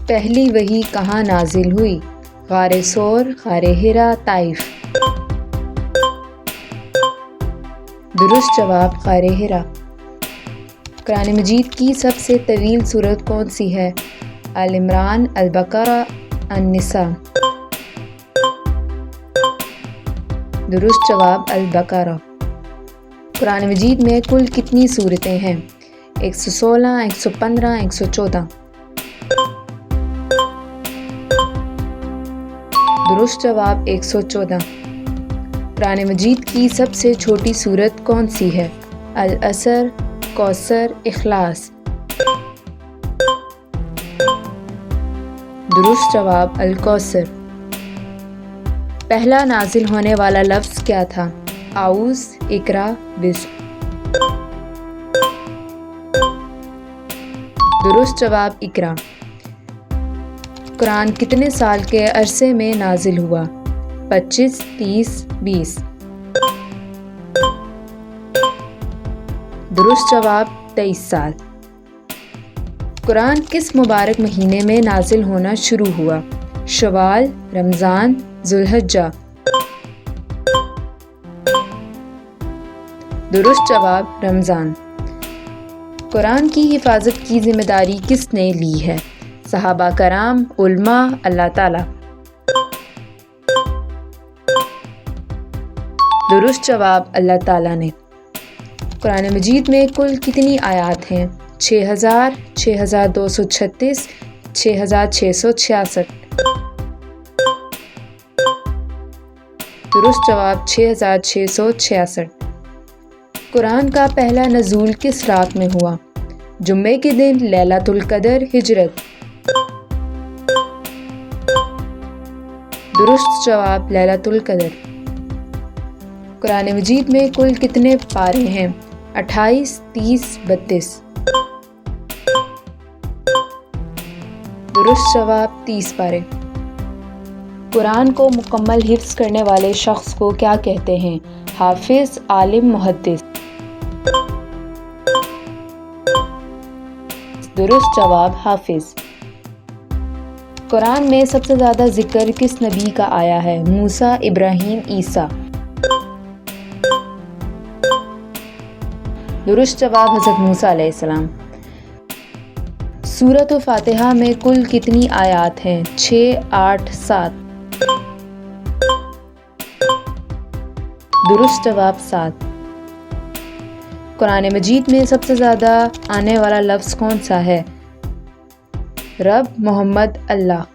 پہلی وحی کہاں نازل ہوئی؟ غار ثور، غار حرا، طائف۔ درست جواب غار حرا۔ قرآن مجید کی سب سے طویل سورت کون سی ہے؟ آل عمران، البقرہ، النساء۔ درست جواب البقرہ۔ قرآن مجید میں کل کتنی سورتیں ہیں؟ 116، 115، 114۔ درست جواب 114۔ قرآن مجید کی سب سے چھوٹی سورت کون سی ہے؟ العصر، کوثر، اخلاص۔ درست جواب الکوثر۔ پہلا نازل ہونے والا لفظ کیا تھا؟ اعوذ، اقرا، بسم۔ درست جواب اقرا۔ قرآن کتنے سال کے عرصے میں نازل ہوا؟ 25، 30، 20۔ درست جواب 23 سال۔ قرآن کس مبارک مہینے میں نازل ہونا شروع ہوا؟ شوال، رمضان، ذوالحجہ۔ درست جواب رمضان۔ قرآن کی حفاظت کی ذمہ داری کس نے لی ہے؟ صحابہ کرام، علماء، اللہ تعالی۔ درست جواب اللہ تعالیٰ نے۔ قرآن مجید میں کل کتنی آیات ہیں؟ 6000، 6236، 6666۔ درست جواب 6666۔ قرآن کا پہلا نزول کس رات میں ہوا؟ جمعے کے دن، لیلۃ القدر، ہجرت۔ درست جواب لیلۃ القدر۔ قرآن مجید میں کل کتنے پارے ہیں؟ 28، 30، 32۔ درست جواب 30 پارے۔ قرآن کو مکمل حفظ کرنے والے شخص کو کیا کہتے ہیں؟ حافظ، عالم، محدث۔ درست جواب حافظ۔ قرآن میں سب سے زیادہ ذکر کس نبی کا آیا ہے؟ موسیٰ، ابراہیم، عیسیٰ۔ درست جواب حضرت موسیٰ علیہ السلام۔ سورۃ فاتحہ میں کل کتنی آیات ہیں؟ 6، 8، 7۔ درست جواب 7۔ قرآن مجید میں سب سے زیادہ آنے والا لفظ کون سا ہے؟ رب، محمد، اللہ۔